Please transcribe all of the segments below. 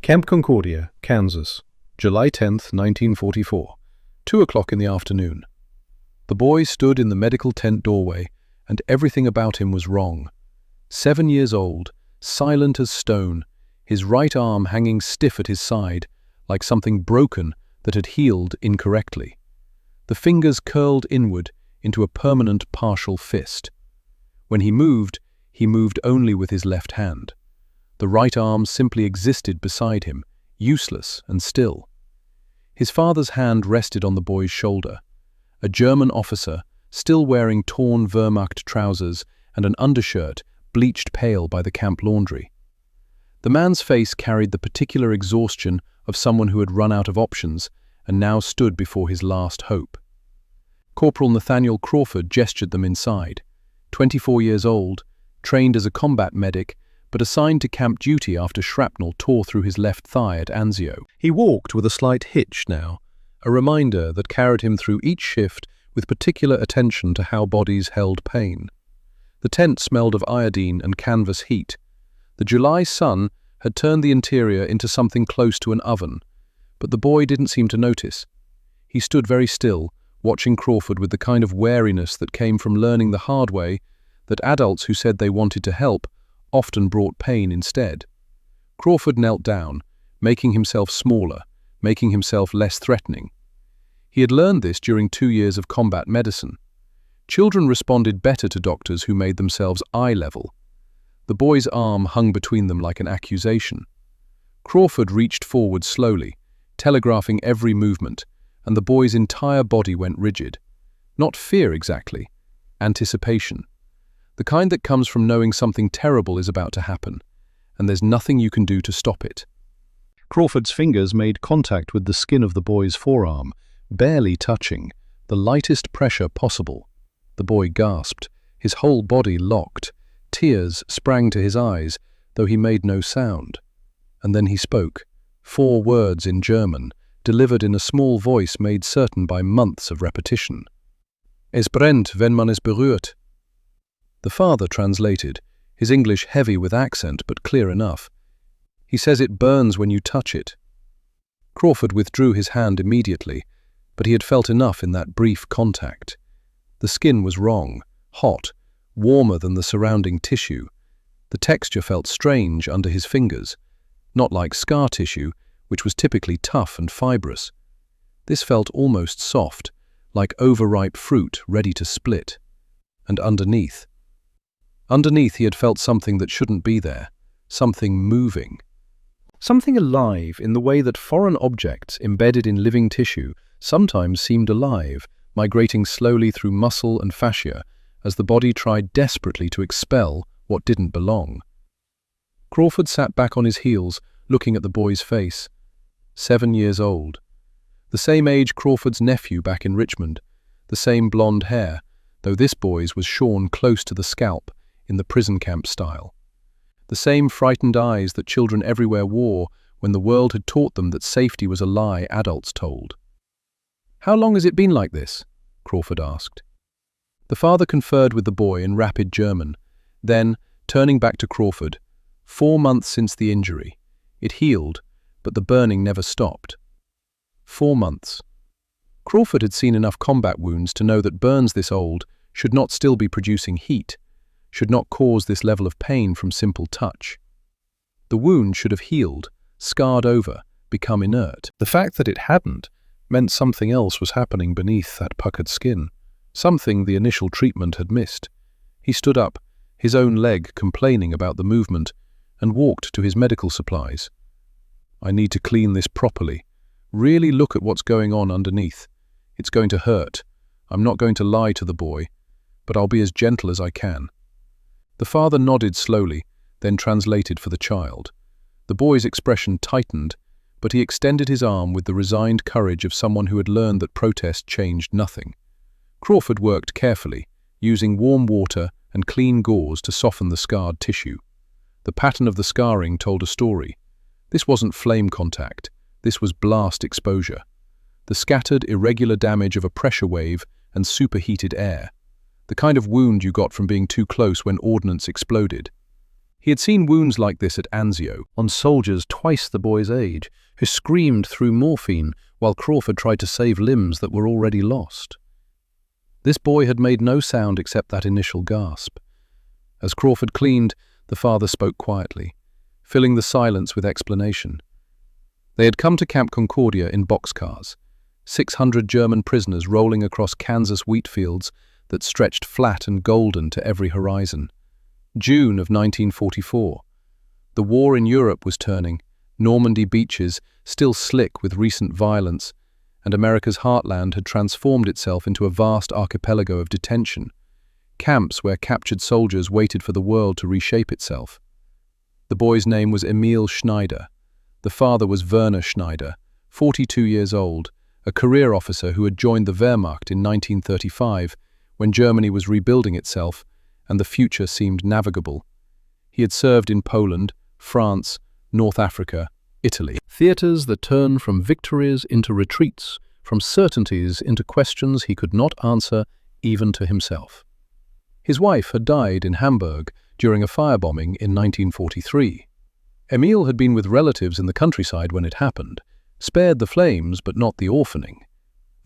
Camp Concordia, Kansas, July 10, 1944, 2 o'clock in the afternoon. The boy stood in the medical tent doorway, and everything about him was wrong. 7 years old, silent as stone, his right arm hanging stiff at his side, like something broken that had healed incorrectly. The fingers curled inward into a permanent partial fist. When he moved only with his left hand. The right arm simply existed beside him, useless and still. His father's hand rested on the boy's shoulder. A German officer, still wearing torn Wehrmacht trousers and an undershirt bleached pale by the camp laundry. The man's face carried the particular exhaustion of someone who had run out of options and now stood before his last hope. Corporal Nathaniel Crawford gestured them inside. 24 years old, trained as a combat medic, but assigned to camp duty after shrapnel tore through his left thigh at Anzio. He walked with a slight hitch now, a reminder that carried him through each shift with particular attention to how bodies held pain. The tent smelled of iodine and canvas heat. The July sun had turned the interior into something close to an oven, but the boy didn't seem to notice. He stood very still, watching Crawford with the kind of wariness that came from learning the hard way that adults who said they wanted to help often brought pain instead. Crawford knelt down, making himself smaller, making himself less threatening. He had learned this during 2 years of combat medicine. Children responded better to doctors who made themselves eye level. The boy's arm hung between them like an accusation. Crawford reached forward slowly, telegraphing every movement, and the boy's entire body went rigid. Not fear exactly, anticipation. The kind that comes from knowing something terrible is about to happen, and there's nothing you can do to stop it. Crawford's fingers made contact with the skin of the boy's forearm, barely touching, the lightest pressure possible. The boy gasped, his whole body locked. Tears sprang to his eyes, though he made no sound. And then he spoke, 4 words in German, delivered in a small voice made certain by months of repetition. Es brennt, wenn man es berührt. The father translated, his English heavy with accent but clear enough. He says it burns when you touch it. Crawford withdrew his hand immediately, but he had felt enough in that brief contact. The skin was wrong, hot, warmer than the surrounding tissue. The texture felt strange under his fingers, not like scar tissue, which was typically tough and fibrous. This felt almost soft, like overripe fruit ready to split. And underneath he had felt something that shouldn't be there, something moving. Something alive in the way that foreign objects embedded in living tissue sometimes seemed alive, migrating slowly through muscle and fascia as the body tried desperately to expel what didn't belong. Crawford sat back on his heels, looking at the boy's face. 7 years old. The same age Crawford's nephew back in Richmond, the same blonde hair, though this boy's was shorn close to the scalp, in the prison camp style. The same frightened eyes that children everywhere wore when the world had taught them that safety was a lie adults told. "How long has it been like this?" Crawford asked. The father conferred with the boy in rapid German, then, turning back to Crawford, 4 months since the injury. It healed, but the burning never stopped. 4 months. Crawford had seen enough combat wounds to know that burns this old should not still be producing heat, should not cause this level of pain from simple touch. The wound should have healed, scarred over, become inert. The fact that it hadn't meant something else was happening beneath that puckered skin, something the initial treatment had missed. He stood up, his own leg complaining about the movement, and walked to his medical supplies. "I need to clean this properly. Really look at what's going on underneath. It's going to hurt. I'm not going to lie to the boy, but I'll be as gentle as I can." The father nodded slowly, then translated for the child. The boy's expression tightened, but he extended his arm with the resigned courage of someone who had learned that protest changed nothing. Crawford worked carefully, using warm water and clean gauze to soften the scarred tissue. The pattern of the scarring told a story. This wasn't flame contact, this was blast exposure. The scattered, irregular damage of a pressure wave and superheated air. The kind of wound you got from being too close when ordnance exploded. He had seen wounds like this at Anzio, on soldiers twice the boy's age, who screamed through morphine while Crawford tried to save limbs that were already lost. This boy had made no sound except that initial gasp. As Crawford cleaned, the father spoke quietly, filling the silence with explanation. They had come to Camp Concordia in boxcars, 600 German prisoners rolling across Kansas wheat fields that stretched flat and golden to every horizon. June of 1944. The war in Europe was turning, Normandy beaches still slick with recent violence, and America's heartland had transformed itself into a vast archipelago of detention, camps where captured soldiers waited for the world to reshape itself. The boy's name was Emil Schneider. The father was Werner Schneider, 42 years old, a career officer who had joined the Wehrmacht in 1935 when Germany was rebuilding itself and the future seemed navigable. He had served in Poland, France, North Africa, Italy. Theatres that turn from victories into retreats, from certainties into questions he could not answer even to himself. His wife had died in Hamburg during a firebombing in 1943. Emil had been with relatives in the countryside when it happened, spared the flames but not the orphaning.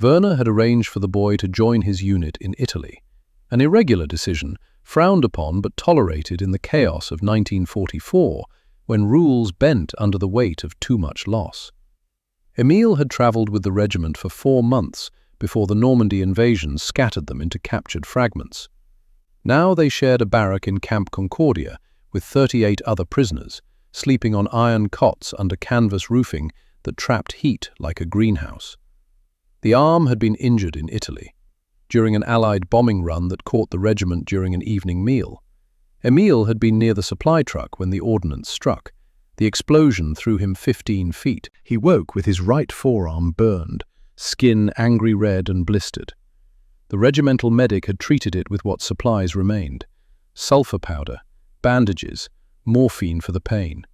Werner had arranged for the boy to join his unit in Italy, an irregular decision frowned upon but tolerated in the chaos of 1944 when rules bent under the weight of too much loss. Emil had travelled with the regiment for 4 months before the Normandy invasion scattered them into captured fragments. Now they shared a barrack in Camp Concordia with 38 other prisoners, sleeping on iron cots under canvas roofing that trapped heat like a greenhouse. The arm had been injured in Italy, during an Allied bombing run that caught the regiment during an evening meal. Emil had been near the supply truck when the ordnance struck. The explosion threw him 15 feet. He woke with his right forearm burned, skin angry red and blistered. The regimental medic had treated it with what supplies remained: sulfur powder, bandages, morphine for the pain.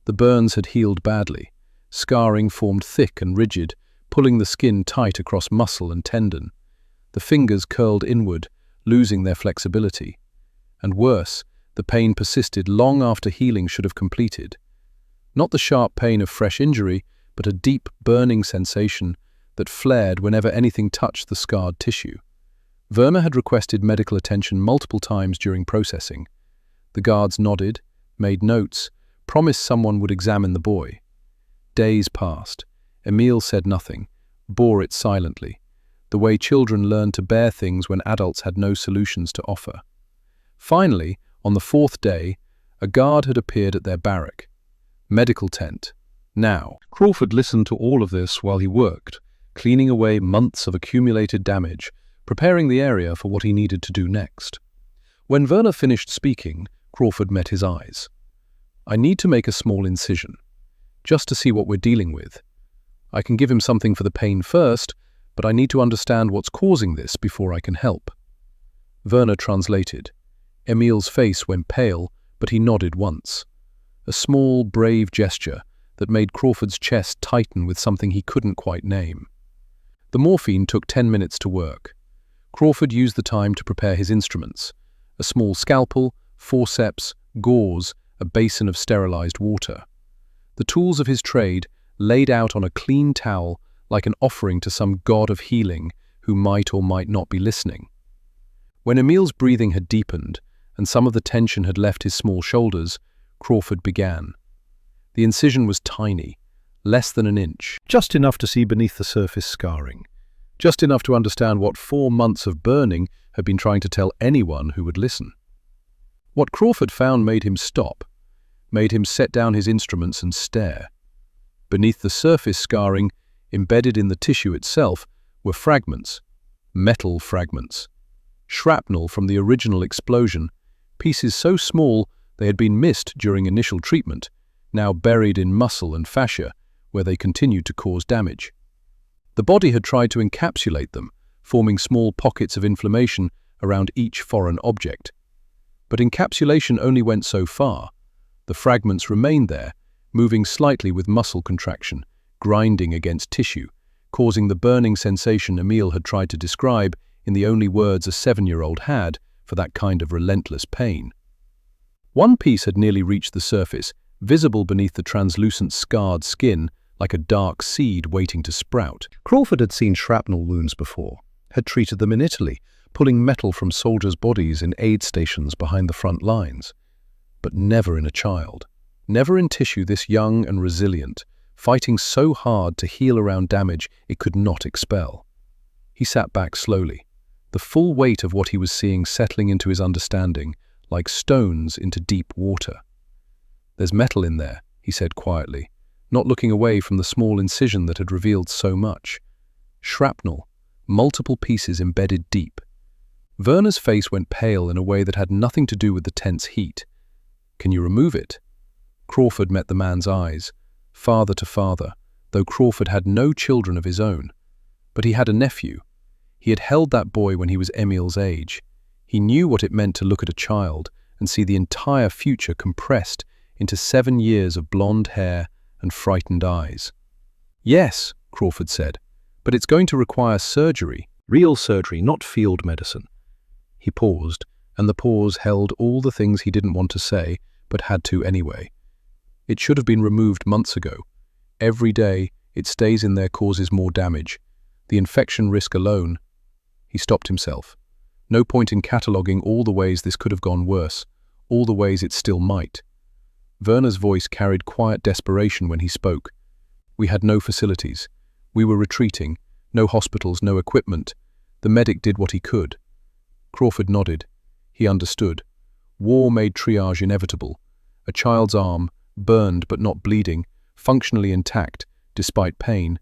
The burns had healed badly. Scarring formed thick and rigid, pulling the skin tight across muscle and tendon. The fingers curled inward, losing their flexibility. And worse, the pain persisted long after healing should have completed. Not the sharp pain of fresh injury, but a deep, burning sensation that flared whenever anything touched the scarred tissue. Werner had requested medical attention multiple times during processing. The guards nodded, made notes, promised someone would examine the boy. Days passed. Emil said nothing, bore it silently, the way children learned to bear things when adults had no solutions to offer. Finally, on the 4th day, a guard had appeared at their barrack. Medical tent. Now. Crawford listened to all of this while he worked, cleaning away months of accumulated damage, preparing the area for what he needed to do next. When Werner finished speaking, Crawford met his eyes. "I need to make a small incision, just to see what we're dealing with. I can give him something for the pain first, but I need to understand what's causing this before I can help." Werner translated. Emil's face went pale, but he nodded once. A small, brave gesture that made Crawford's chest tighten with something he couldn't quite name. The morphine took 10 minutes to work. Crawford used the time to prepare his instruments: a small scalpel, forceps, gauze, a basin of sterilized water. The tools of his trade laid out on a clean towel like an offering to some god of healing who might or might not be listening. When Emil's breathing had deepened and some of the tension had left his small shoulders, Crawford began. The incision was tiny, less than an inch, just enough to see beneath the surface scarring, just enough to understand what 4 months of burning had been trying to tell anyone who would listen. What Crawford found made him stop, made him set down his instruments and stare. Beneath the surface scarring, embedded in the tissue itself, were fragments, metal fragments. Shrapnel from the original explosion, pieces so small they had been missed during initial treatment, now buried in muscle and fascia, where they continued to cause damage. The body had tried to encapsulate them, forming small pockets of inflammation around each foreign object. But encapsulation only went so far. The fragments remained there, moving slightly with muscle contraction, grinding against tissue, causing the burning sensation Emil had tried to describe in the only words a 7-year-old had for that kind of relentless pain. One piece had nearly reached the surface, visible beneath the translucent scarred skin like a dark seed waiting to sprout. Crawford had seen shrapnel wounds before, had treated them in Italy, pulling metal from soldiers' bodies in aid stations behind the front lines. But never in a child. Never in tissue this young and resilient, fighting so hard to heal around damage it could not expel. He sat back slowly, the full weight of what he was seeing settling into his understanding, like stones into deep water. "There's metal in there," he said quietly, not looking away from the small incision that had revealed so much. Shrapnel, multiple pieces embedded deep. Werner's face went pale in a way that had nothing to do with the tense heat. "Can you remove it?" Crawford met the man's eyes, father to father, though Crawford had no children of his own. But he had a nephew. He had held that boy when he was Emil's age. He knew what it meant to look at a child and see the entire future compressed into 7 years of blonde hair and frightened eyes. "Yes," Crawford said, "but it's going to require surgery. Real surgery, not field medicine." He paused, and the pause held all the things he didn't want to say, but had to anyway. "It should have been removed months ago. Every day it stays in there causes more damage. The infection risk alone." He stopped himself. No point in cataloguing all the ways this could have gone worse, all the ways it still might. Werner's voice carried quiet desperation when he spoke. "We had no facilities. We were retreating. No hospitals, no equipment. The medic did what he could." Crawford nodded. He understood. War made triage inevitable. A child's arm, burned but not bleeding, functionally intact, despite pain.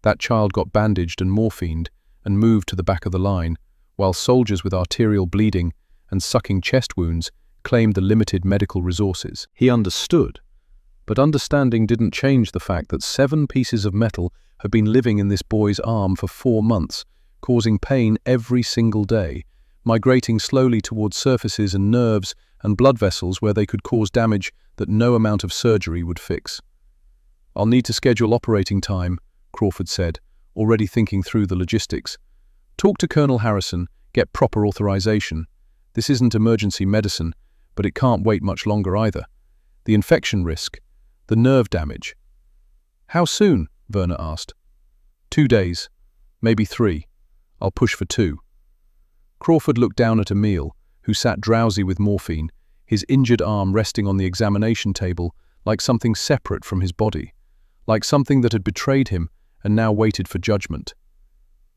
That child got bandaged and morphined and moved to the back of the line, while soldiers with arterial bleeding and sucking chest wounds claimed the limited medical resources. He understood. But understanding didn't change the fact that 7 pieces of metal had been living in this boy's arm for 4 months, causing pain every single day, migrating slowly towards surfaces and nerves and blood vessels where they could cause damage that no amount of surgery would fix. "I'll need to schedule operating time," Crawford said, already thinking through the logistics. "Talk to Colonel Harrison, get proper authorization. This isn't emergency medicine, but it can't wait much longer either. The infection risk, the nerve damage." "How soon?" Werner asked. 2 days, maybe 3. I'll push for 2. Crawford looked down at Emil, who sat drowsy with morphine, his injured arm resting on the examination table like something separate from his body, like something that had betrayed him and now waited for judgment.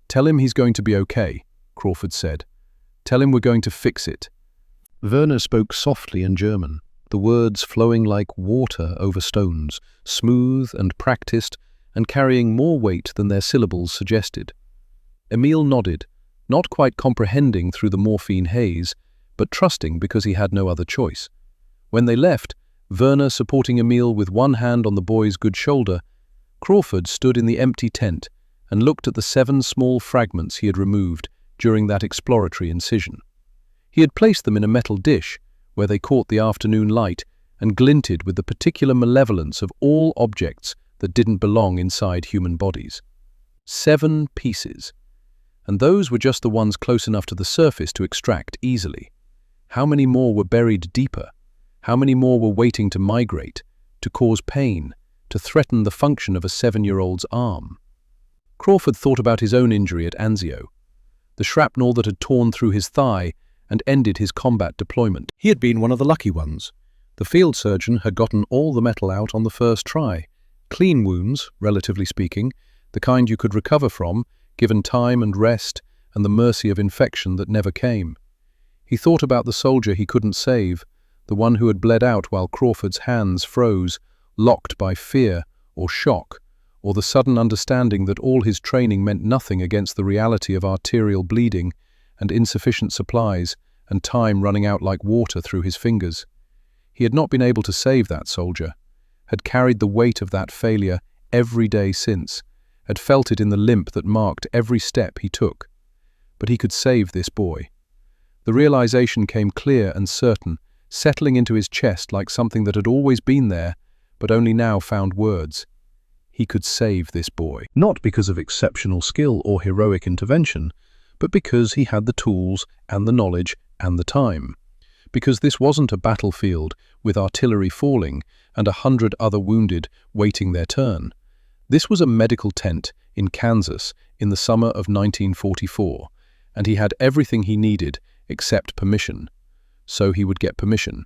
"Tell him he's going to be okay," Crawford said. "Tell him we're going to fix it." Werner spoke softly in German, the words flowing like water over stones, smooth and practiced and carrying more weight than their syllables suggested. Emil nodded, not quite comprehending through the morphine haze, but trusting because he had no other choice. When they left, Werner supporting Emil with one hand on the boy's good shoulder, Crawford stood in the empty tent and looked at the 7 small fragments he had removed during that exploratory incision. He had placed them in a metal dish where they caught the afternoon light and glinted with the particular malevolence of all objects that didn't belong inside human bodies. 7 pieces. And those were just the ones close enough to the surface to extract easily. How many more were buried deeper? How many more were waiting to migrate, to cause pain, to threaten the function of a 7-year-old's arm? Crawford thought about his own injury at Anzio, the shrapnel that had torn through his thigh and ended his combat deployment. He had been one of the lucky ones. The field surgeon had gotten all the metal out on the first try. Clean wounds, relatively speaking, the kind you could recover from, given time and rest and the mercy of infection that never came. He thought about the soldier he couldn't save, the one who had bled out while Crawford's hands froze, locked by fear or shock, or the sudden understanding that all his training meant nothing against the reality of arterial bleeding and insufficient supplies and time running out like water through his fingers. He had not been able to save that soldier, had carried the weight of that failure every day since, had felt it in the limp that marked every step he took. But he could save this boy. The realization came clear and certain, settling into his chest like something that had always been there, but only now found words. He could save this boy, not because of exceptional skill or heroic intervention, but because he had the tools and the knowledge and the time. because this wasn't a battlefield with artillery falling and 100 other wounded waiting their turn. This was a medical tent in Kansas in the summer of 1944, and he had everything he needed except permission. So he would get permission.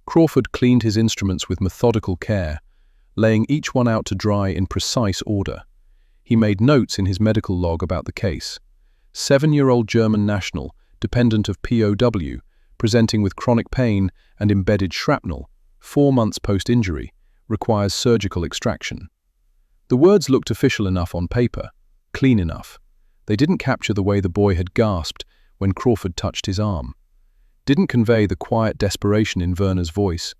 Crawford cleaned his instruments with methodical care, laying each one out to dry in precise order. He made notes in his medical log about the case. 7-year-old German national, dependent of POW, presenting with chronic pain and embedded shrapnel, 4 months post-injury, requires surgical extraction. The words looked official enough on paper, clean enough. They didn't capture the way the boy had gasped when Crawford touched his arm. Didn't convey the quiet desperation in Werner's voice,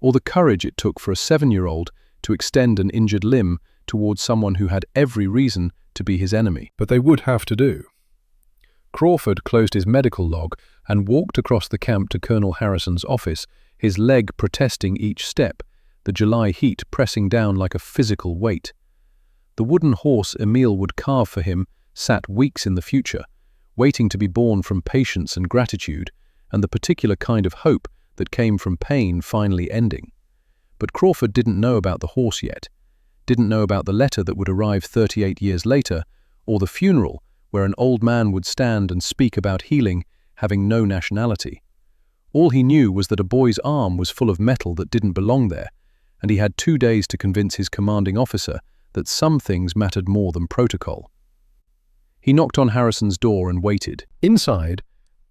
or the courage it took for a 7-year-old to extend an injured limb towards someone who had every reason to be his enemy. But they would have to do. Crawford closed his medical log and walked across the camp to Colonel Harrison's office, his leg protesting each step, the July heat pressing down like a physical weight. The wooden horse Emil would carve for him sat weeks in the future, waiting to be born from patience and gratitude, and the particular kind of hope that came from pain finally ending. But Crawford didn't know about the horse yet, didn't know about the letter that would arrive 38 years later, or the funeral where an old man would stand and speak about healing, having no nationality. All he knew was that a boy's arm was full of metal that didn't belong there, and he had 2 days to convince his commanding officer that some things mattered more than protocol. He knocked on Harrison's door and waited. Inside,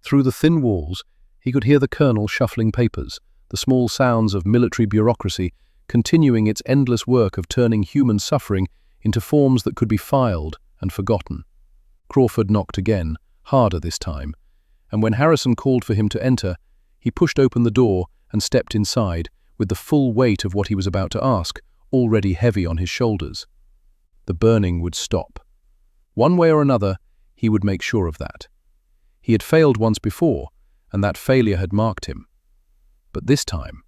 through the thin walls, he could hear the colonel shuffling papers, the small sounds of military bureaucracy continuing its endless work of turning human suffering into forms that could be filed and forgotten. Crawford knocked again, harder this time, and when Harrison called for him to enter, he pushed open the door and stepped inside with the full weight of what he was about to ask already heavy on his shoulders. The burning would stop. One way or another, he would make sure of that. He had failed once before, and that failure had marked him. But this time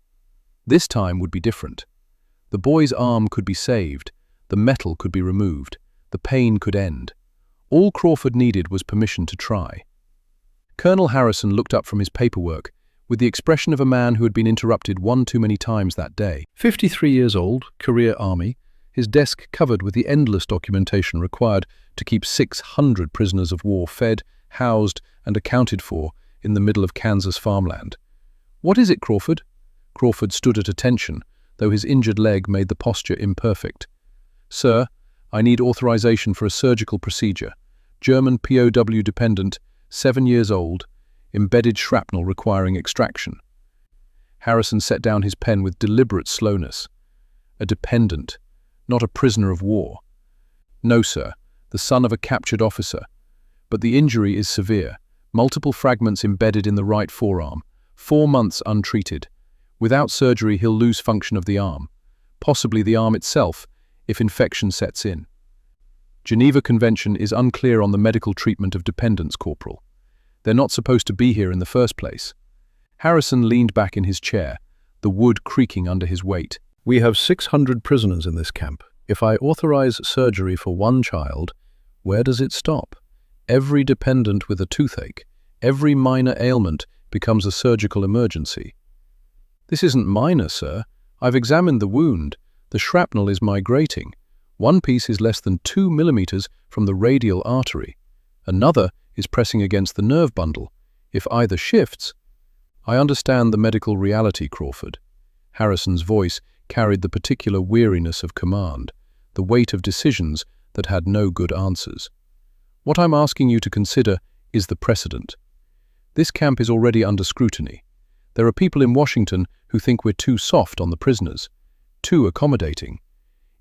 would be different. The boy's arm could be saved, the metal could be removed, the pain could end. All Crawford needed was permission to try. Colonel Harrison looked up from his paperwork with the expression of a man who had been interrupted one too many times that day. 53 years old, career Army, his desk covered with the endless documentation required to keep 600 prisoners of war fed, housed, and accounted for in the middle of Kansas farmland. "What is it, Crawford?" Crawford stood at attention, though his injured leg made the posture imperfect. "Sir, I need authorization for a surgical procedure. German POW dependent, 7 years old, embedded shrapnel requiring extraction." Harrison set down his pen with deliberate slowness. "A dependent, not a prisoner of war." "No, sir, the son of a captured officer. But the injury is severe, multiple fragments embedded in the right forearm, 4 months untreated. Without surgery, he'll lose function of the arm, possibly the arm itself, if infection sets in. Geneva Convention is unclear on the medical treatment of dependents, Corporal. They're not supposed to be here in the first place." Harrison leaned back in his chair, the wood creaking under his weight. "We have 600 prisoners in this camp. If I authorize surgery for one child, where does it stop? Every dependent with a toothache, every minor ailment becomes a surgical emergency." "This isn't minor, sir. I've examined the wound. The shrapnel is migrating. One piece is less than 2 millimeters from the radial artery. Another is pressing against the nerve bundle. If either shifts—" "I understand the medical reality, Crawford." Harrison's voice carried the particular weariness of command, the weight of decisions that had no good answers. "What I'm asking you to consider is the precedent. This camp is already under scrutiny. There are people in Washington who think we're too soft on the prisoners, too accommodating.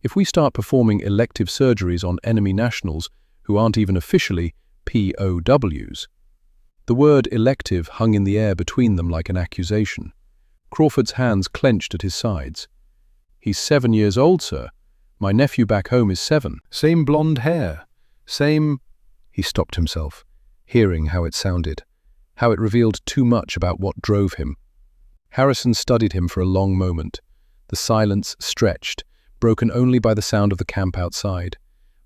If we start performing elective surgeries on enemy nationals who aren't even officially POWs..." The word elective hung in the air between them like an accusation. Crawford's hands clenched at his sides. "He's 7 years old, sir. My nephew back home is 7. Same blonde hair. Same—" He stopped himself, hearing how it sounded, how it revealed too much about what drove him. Harrison studied him for a long moment. The silence stretched, broken only by the sound of the camp outside.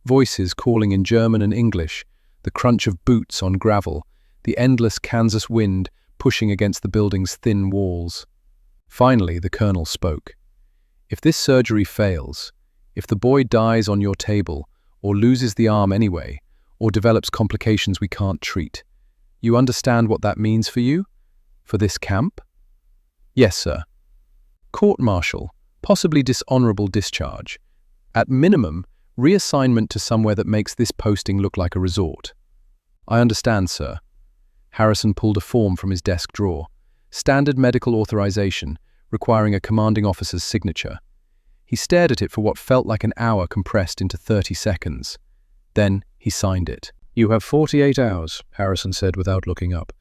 Voices calling in German and English, the crunch of boots on gravel, the endless Kansas wind pushing against the building's thin walls. Finally, the colonel spoke. "If this surgery fails, if the boy dies on your table, or loses the arm anyway, or develops complications we can't treat, you understand what that means for you? For this camp?" "Yes, sir." "Court-martial, possibly dishonorable discharge. At minimum, reassignment to somewhere that makes this posting look like a resort." "I understand, sir." Harrison pulled a form from his desk drawer. Standard medical authorization, requiring a commanding officer's signature. He stared at it for what felt like an hour compressed into 30 seconds. Then he signed it. "You have 48 hours, Harrison said without looking up.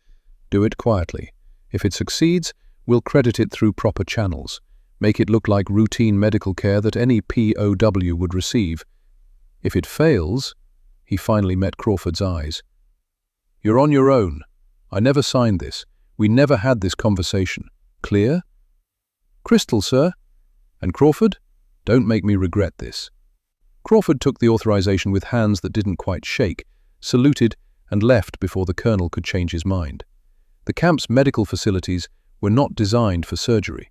"Do it quietly. If it succeeds, we'll credit it through proper channels. Make it look like routine medical care that any POW would receive. If it fails," he finally met Crawford's eyes. "You're on your own. I never signed this. We never had this conversation. Clear?" "Crystal, sir." "And Crawford, don't make me regret this." Crawford took the authorization with hands that didn't quite shake, saluted, and left before the colonel could change his mind. The camp's medical facilities were not designed for surgery.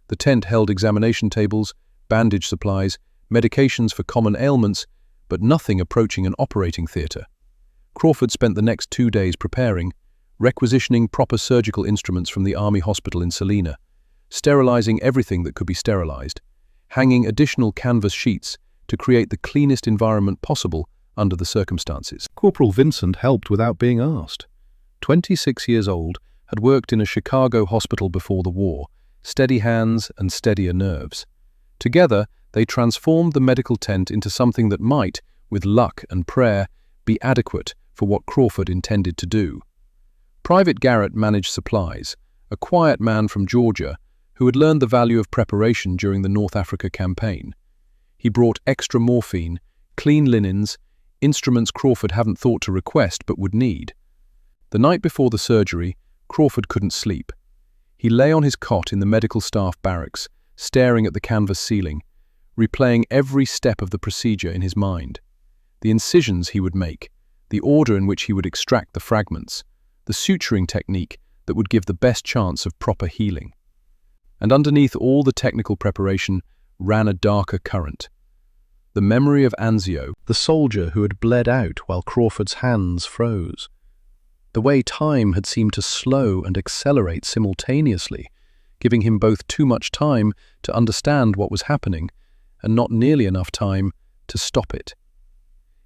The tent held examination tables, bandage supplies, medications for common ailments, but nothing approaching an operating theatre. Crawford spent the next 2 days preparing, requisitioning proper surgical instruments from the Army Hospital in Salina, sterilizing everything that could be sterilized, hanging additional canvas sheets to create the cleanest environment possible under the circumstances. Corporal Vincent helped without being asked. 26 years old, had worked in a Chicago hospital before the war, steady hands and steadier nerves. Together, they transformed the medical tent into something that might, with luck and prayer, be adequate for what Crawford intended to do. Private Garrett managed supplies, a quiet man from Georgia who had learned the value of preparation during the North Africa campaign. He brought extra morphine, clean linens, instruments Crawford hadn't thought to request but would need. The night before the surgery, Crawford couldn't sleep. He lay on his cot in the medical staff barracks, staring at the canvas ceiling, replaying every step of the procedure in his mind. The incisions he would make, the order in which he would extract the fragments, the suturing technique that would give the best chance of proper healing. And underneath all the technical preparation ran a darker current. The memory of Anzio, the soldier who had bled out while Crawford's hands froze. The way time had seemed to slow and accelerate simultaneously, giving him both too much time to understand what was happening and not nearly enough time to stop it.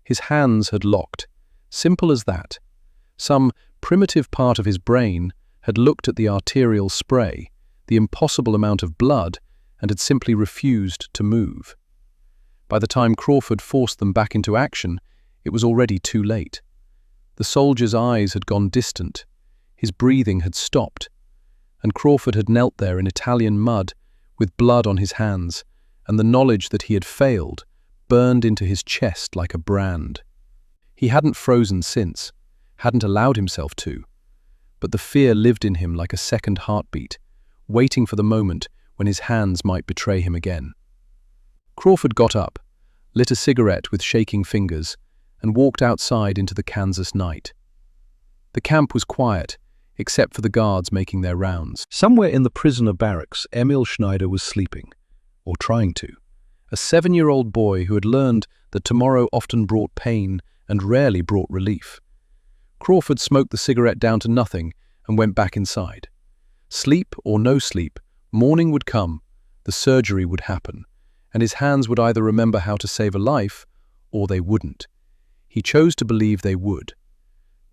His hands had locked, simple as that. Some primitive part of his brain had looked at the arterial spray, the impossible amount of blood, and had simply refused to move. By the time Crawford forced them back into action, it was already too late. The soldier's eyes had gone distant, his breathing had stopped, and Crawford had knelt there in Italian mud, with blood on his hands, and the knowledge that he had failed burned into his chest like a brand. He hadn't frozen since, hadn't allowed himself to, but the fear lived in him like a second heartbeat, waiting for the moment when his hands might betray him again. Crawford got up, lit a cigarette with shaking fingers, and walked outside into the Kansas night. The camp was quiet, except for the guards making their rounds. Somewhere in the prisoner barracks, Emil Schneider was sleeping, or trying to. A 7-year-old boy who had learned that tomorrow often brought pain and rarely brought relief. Crawford smoked the cigarette down to nothing and went back inside. Sleep or no sleep, morning would come, the surgery would happen, and his hands would either remember how to save a life or they wouldn't. He chose to believe they would.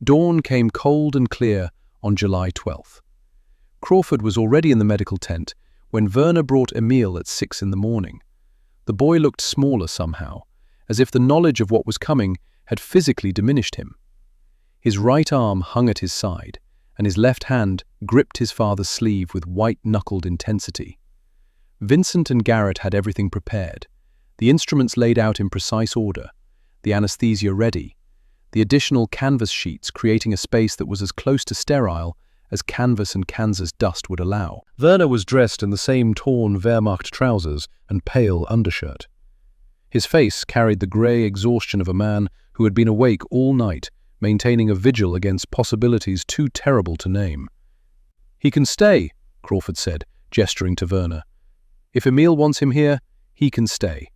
Dawn came cold and clear on July 12th. Crawford was already in the medical tent when Werner brought Emil at 6 in the morning. The boy looked smaller somehow, as if the knowledge of what was coming had physically diminished him. His right arm hung at his side, and his left hand gripped his father's sleeve with white-knuckled intensity. Vincent and Garrett had everything prepared, the instruments laid out in precise order, the anesthesia ready, the additional canvas sheets creating a space that was as close to sterile as canvas and Kansas dust would allow. Werner was dressed in the same torn Wehrmacht trousers and pale undershirt. His face carried the grey exhaustion of a man who had been awake all night, maintaining a vigil against possibilities too terrible to name. "He can stay," Crawford said, gesturing to Werner. "If Emil wants him here, he can stay."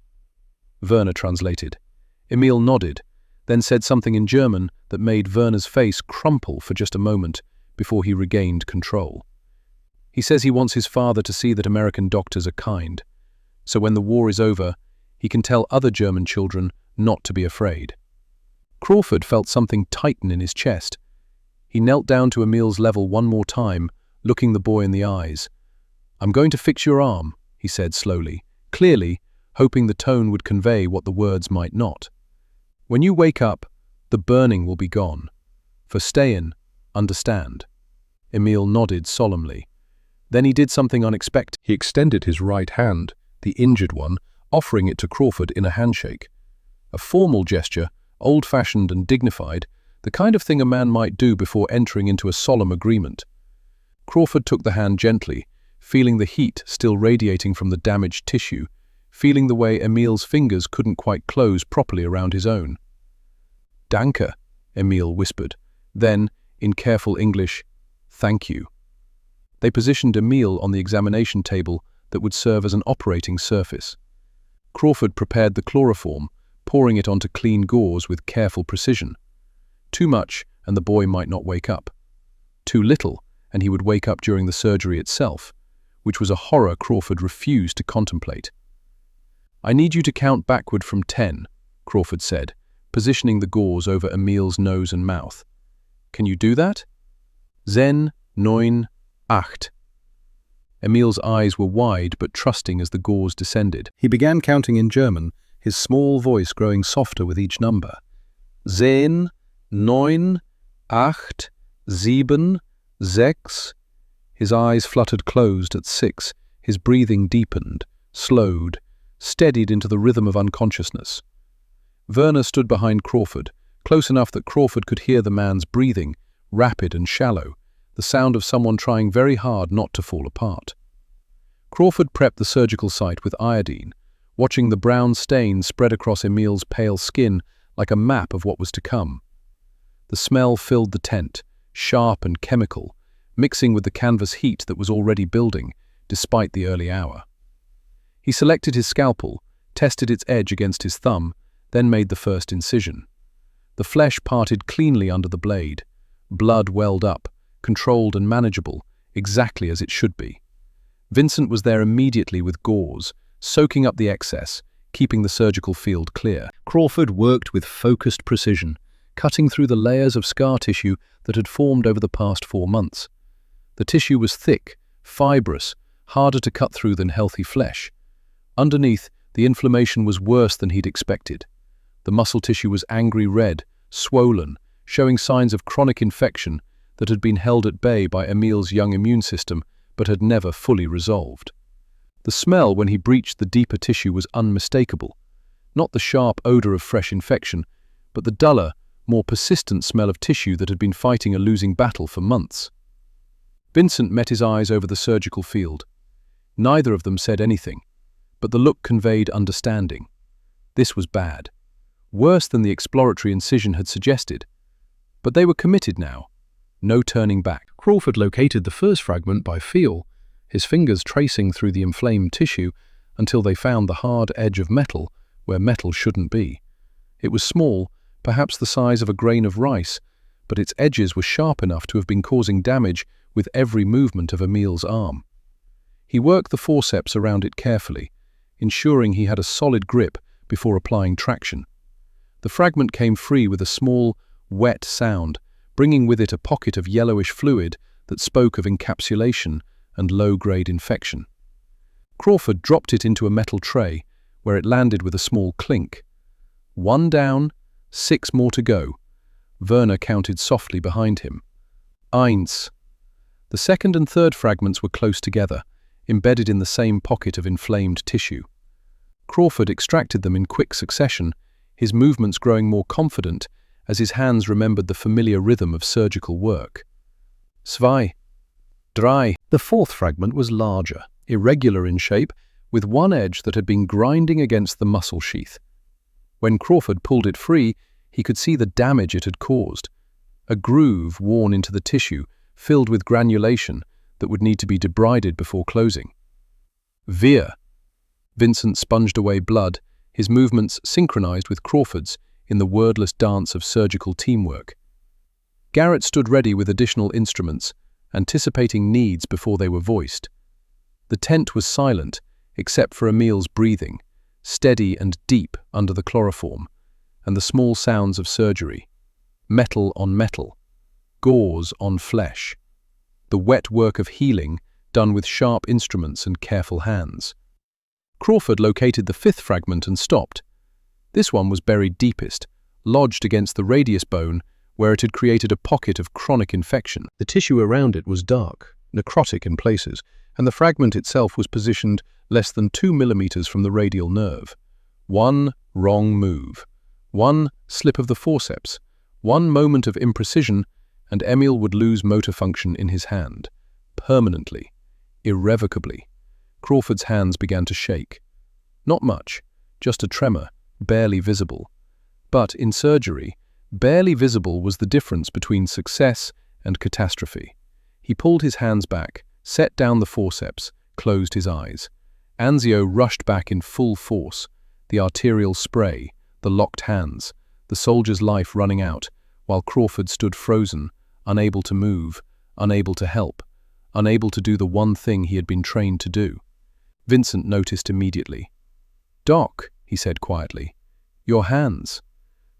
Werner translated. Emil nodded, then said something in German that made Werner's face crumple for just a moment before he regained control. He says he wants his father to see that American doctors are kind, so when the war is over, he can tell other German children not to be afraid. Crawford felt something tighten in his chest. He knelt down to Emil's level one more time, looking the boy in the eyes. "I'm going to fix your arm," he said slowly, clearly, hoping the tone would convey what the words might not. "When you wake up, the burning will be gone. For stayin', understand?" Emil nodded solemnly. Then he did something unexpected. He extended his right hand, the injured one, offering it to Crawford in a handshake. A formal gesture, old-fashioned and dignified, the kind of thing a man might do before entering into a solemn agreement. Crawford took the hand gently, feeling the heat still radiating from the damaged tissue, feeling the way Emil's fingers couldn't quite close properly around his own. "Danke," Emil whispered. Then, in careful English, "Thank you." They positioned Emil on the examination table that would serve as an operating surface. Crawford prepared the chloroform, pouring it onto clean gauze with careful precision. Too much, and the boy might not wake up. Too little, and he would wake up during the surgery itself, which was a horror Crawford refused to contemplate. "I need you to count backward from 10, Crawford said, positioning the gauze over Emil's nose and mouth. "Can you do that?" "10, 9, 8. Emil's eyes were wide but trusting as the gauze descended. He began counting in German, his small voice growing softer with each number. 10, 9, 8, 7, 6. His eyes fluttered closed at 6, his breathing deepened, slowed, steadied into the rhythm of unconsciousness. Werner stood behind Crawford, close enough that Crawford could hear the man's breathing, rapid and shallow, the sound of someone trying very hard not to fall apart. Crawford prepped the surgical site with iodine, watching the brown stain spread across Emil's pale skin like a map of what was to come. The smell filled the tent, sharp and chemical, mixing with the canvas heat that was already building, despite the early hour. He selected his scalpel, tested its edge against his thumb, then made the first incision. The flesh parted cleanly under the blade. Blood welled up, controlled and manageable, exactly as it should be. Vincent was there immediately with gauze, soaking up the excess, keeping the surgical field clear. Crawford worked with focused precision, cutting through the layers of scar tissue that had formed over the past 4 months. The tissue was thick, fibrous, harder to cut through than healthy flesh. Underneath, the inflammation was worse than he'd expected. The muscle tissue was angry red, swollen, showing signs of chronic infection that had been held at bay by Emil's young immune system but had never fully resolved. The smell when he breached the deeper tissue was unmistakable. Not the sharp odor of fresh infection, but the duller, more persistent smell of tissue that had been fighting a losing battle for months. Vincent met his eyes over the surgical field. Neither of them said anything, but the look conveyed understanding. This was bad. Worse than the exploratory incision had suggested. But they were committed now. No turning back. Crawford located the first fragment by feel, his fingers tracing through the inflamed tissue until they found the hard edge of metal where metal shouldn't be. It was small, perhaps the size of a grain of rice, but its edges were sharp enough to have been causing damage with every movement of Emil's arm. He worked the forceps around it carefully, ensuring he had a solid grip before applying traction. The fragment came free with a small, wet sound, bringing with it a pocket of yellowish fluid that spoke of encapsulation and low-grade infection. Crawford dropped it into a metal tray, where it landed with a small clink. 1 down, 6 more to go. Werner counted softly behind him. 1. The second and third fragments were close together, embedded in the same pocket of inflamed tissue. Crawford extracted them in quick succession, his movements growing more confident as his hands remembered the familiar rhythm of surgical work. 2, 3. The fourth fragment was larger, irregular in shape, with one edge that had been grinding against the muscle sheath. When Crawford pulled it free, he could see the damage it had caused. A groove worn into the tissue, filled with granulation, that would need to be debrided before closing. Veer. Vincent sponged away blood, his movements synchronized with Crawford's in the wordless dance of surgical teamwork. Garrett stood ready with additional instruments, anticipating needs before they were voiced. The tent was silent, except for Emil's breathing, steady and deep under the chloroform, and the small sounds of surgery. Metal on metal, gauze on flesh. The wet work of healing done with sharp instruments and careful hands. Crawford located the fifth fragment and stopped. This one was buried deepest, lodged against the radius bone where it had created a pocket of chronic infection. The tissue around it was dark, necrotic in places, and the fragment itself was positioned less than 2 millimeters from the radial nerve. One wrong move, one slip of the forceps, one moment of imprecision, and Emil would lose motor function in his hand. Permanently, irrevocably. Crawford's hands began to shake. Not much, just a tremor, barely visible. But in surgery, barely visible was the difference between success and catastrophe. He pulled his hands back, set down the forceps, closed his eyes. Anzio rushed back in full force, the arterial spray, the locked hands, the soldier's life running out, while Crawford stood frozen, unable to move, unable to help, unable to do the one thing he had been trained to do. Vincent noticed immediately. "Doc," he said quietly, "your hands."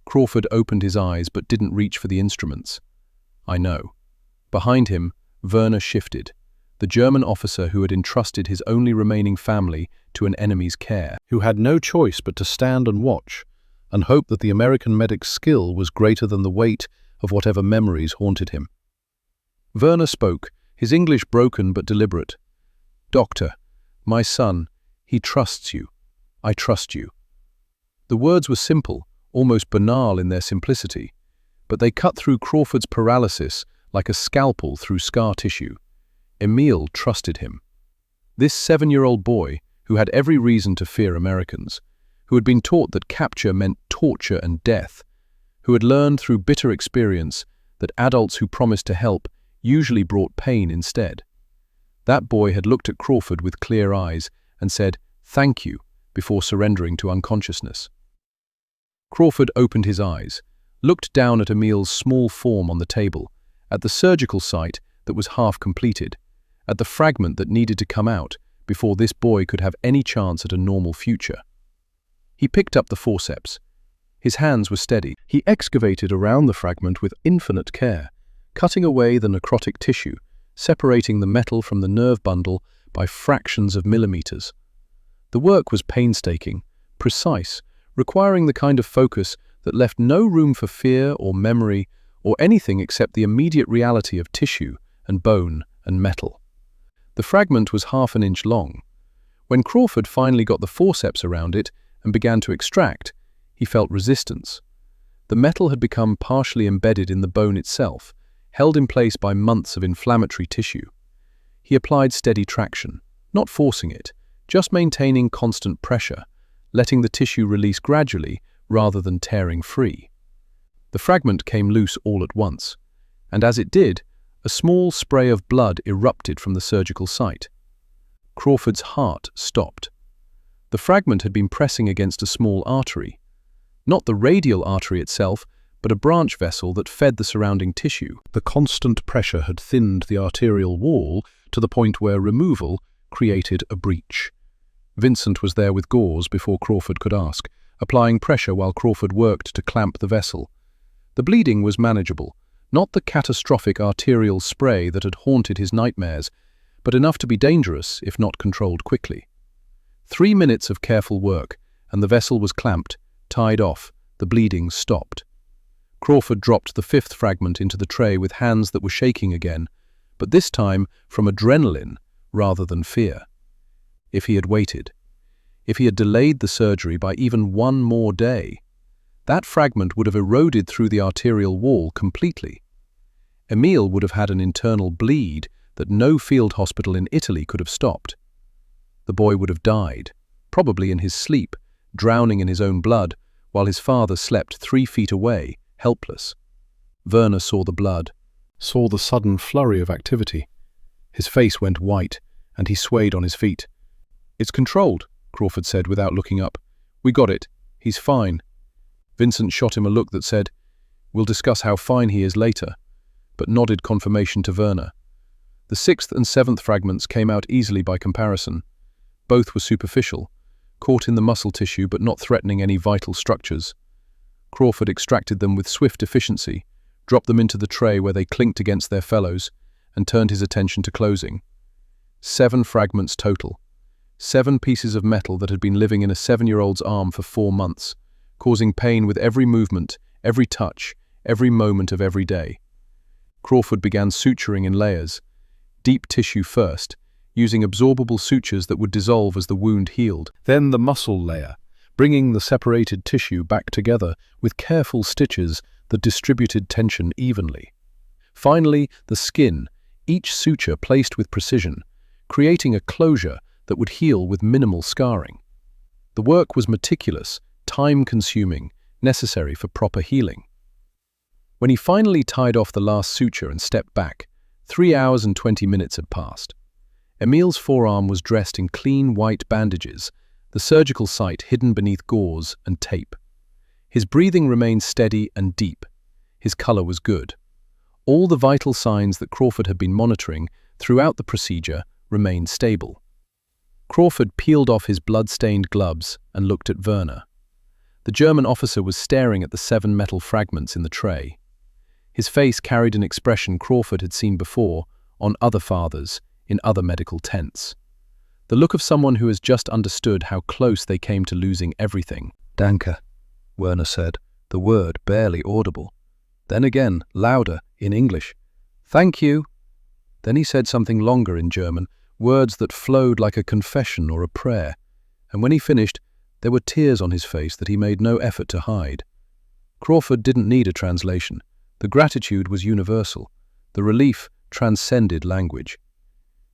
Crawford opened his eyes but didn't reach for the instruments. "I know." Behind him, Werner shifted, the German officer who had entrusted his only remaining family to an enemy's care, who had no choice but to stand and watch, and hope that the American medic's skill was greater than the weight of whatever memories haunted him. Werner spoke, his English broken but deliberate. "Doctor, my son, he trusts you. I trust you." The words were simple, almost banal in their simplicity, but they cut through Crawford's paralysis like a scalpel through scar tissue. Emil trusted him. This 7-year-old boy, who had every reason to fear Americans, who had been taught that capture meant torture and death, who had learned through bitter experience that adults who promised to help usually brought pain instead. That boy had looked at Crawford with clear eyes and said, "Thank you," before surrendering to unconsciousness. Crawford opened his eyes, looked down at Emil's small form on the table, at the surgical site that was half completed, at the fragment that needed to come out before this boy could have any chance at a normal future. He picked up the forceps. His hands were steady. He excavated around the fragment with infinite care, cutting away the necrotic tissue, separating the metal from the nerve bundle by fractions of millimeters. The work was painstaking, precise, requiring the kind of focus that left no room for fear or memory or anything except the immediate reality of tissue and bone and metal. The fragment was 1/2 inch long. When Crawford finally got the forceps around it and began to extract, he felt resistance. The metal had become partially embedded in the bone itself, held in place by months of inflammatory tissue. He applied steady traction, not forcing it, just maintaining constant pressure, letting the tissue release gradually rather than tearing free. The fragment came loose all at once, and as it did, a small spray of blood erupted from the surgical site. Crawford's heart stopped. The fragment had been pressing against a small artery, not the radial artery itself, but a branch vessel that fed the surrounding tissue. The constant pressure had thinned the arterial wall to the point where removal created a breach. Vincent was there with gauze before Crawford could ask, applying pressure while Crawford worked to clamp the vessel. The bleeding was manageable, not the catastrophic arterial spray that had haunted his nightmares, but enough to be dangerous if not controlled quickly. 3 minutes of careful work, and the vessel was clamped, tied off, the bleeding stopped. Crawford dropped the 5th fragment into the tray with hands that were shaking again, but this time from adrenaline rather than fear. If he had waited, if he had delayed the surgery by even 1 more day, that fragment would have eroded through the arterial wall completely. Emil would have had an internal bleed that no field hospital in Italy could have stopped. The boy would have died, probably in his sleep, drowning in his own blood, while his father slept 3 feet away, helpless. Werner saw the blood, saw the sudden flurry of activity. His face went white, and he swayed on his feet. "It's controlled," Crawford said without looking up. "We got it. He's fine." Vincent shot him a look that said, "We'll discuss how fine he is later," but nodded confirmation to Werner. The 6th and 7th fragments came out easily by comparison. Both were superficial, caught in the muscle tissue but not threatening any vital structures. Crawford extracted them with swift efficiency, dropped them into the tray where they clinked against their fellows, and turned his attention to closing. 7 fragments total. 7 pieces of metal that had been living in a 7-year-old's arm for 4 months, causing pain with every movement, every touch, every moment of every day. Crawford began suturing in layers, deep tissue first, using absorbable sutures that would dissolve as the wound healed. Then the muscle layer, bringing the separated tissue back together with careful stitches that distributed tension evenly. Finally, the skin, each suture placed with precision, creating a closure that would heal with minimal scarring. The work was meticulous, time-consuming, necessary for proper healing. When he finally tied off the last suture and stepped back, 3 hours and 20 minutes had passed. Emil's forearm was dressed in clean white bandages, the surgical site hidden beneath gauze and tape. His breathing remained steady and deep. His color was good. All the vital signs that Crawford had been monitoring throughout the procedure remained stable. Crawford peeled off his blood-stained gloves and looked at Werner. The German officer was staring at the 7 metal fragments in the tray. His face carried an expression Crawford had seen before on other fathers in other medical tents. The look of someone who has just understood how close they came to losing everything. "Danke," Werner said, the word barely audible. Then again, louder, in English. "Thank you." Then he said something longer in German, words that flowed like a confession or a prayer, and when he finished, there were tears on his face that he made no effort to hide. Crawford didn't need a translation. The gratitude was universal. The relief transcended language.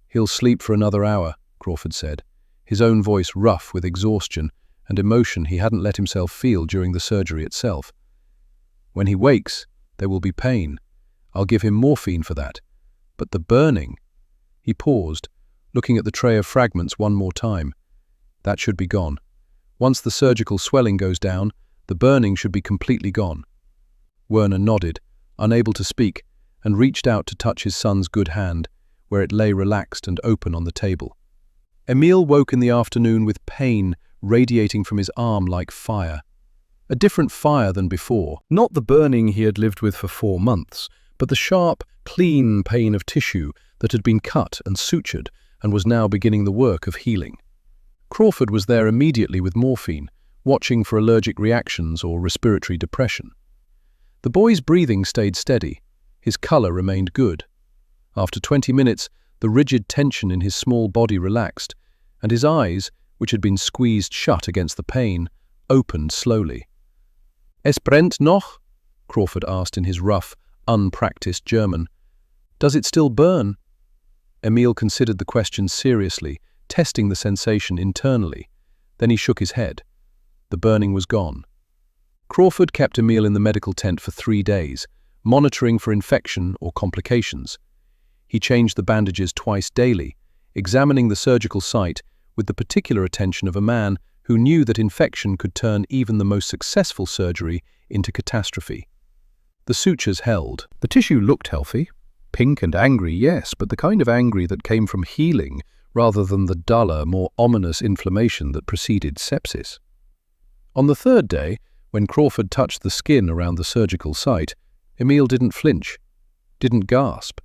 "He'll sleep for another hour," Crawford said, his own voice rough with exhaustion and emotion he hadn't let himself feel during the surgery itself. "When he wakes, there will be pain. I'll give him morphine for that. But the burning—" He paused, looking at the tray of fragments one more time. "That should be gone. Once the surgical swelling goes down, the burning should be completely gone." Werner nodded, unable to speak, and reached out to touch his son's good hand, where it lay relaxed and open on the table. Emil woke in the afternoon with pain radiating from his arm like fire. A different fire than before. Not the burning he had lived with for 4 months, but the sharp, clean pain of tissue that had been cut and sutured and was now beginning the work of healing. Crawford was there immediately with morphine, watching for allergic reactions or respiratory depression. The boy's breathing stayed steady. His color remained good. After 20 minutes, the rigid tension in his small body relaxed, and his eyes, which had been squeezed shut against the pain, opened slowly. "Es brennt noch?" Crawford asked in his rough, unpracticed German. "Does it still burn?" Emil considered the question seriously, testing the sensation internally. Then he shook his head. The burning was gone. Crawford kept Emil in the medical tent for 3 days, monitoring for infection or complications. He changed the bandages twice daily, examining the surgical site with the particular attention of a man who knew that infection could turn even the most successful surgery into catastrophe. The sutures held. The tissue looked healthy. Pink and angry, yes, but the kind of angry that came from healing rather than the duller, more ominous inflammation that preceded sepsis. On the 3rd day, when Crawford touched the skin around the surgical site, Emil didn't flinch, didn't gasp,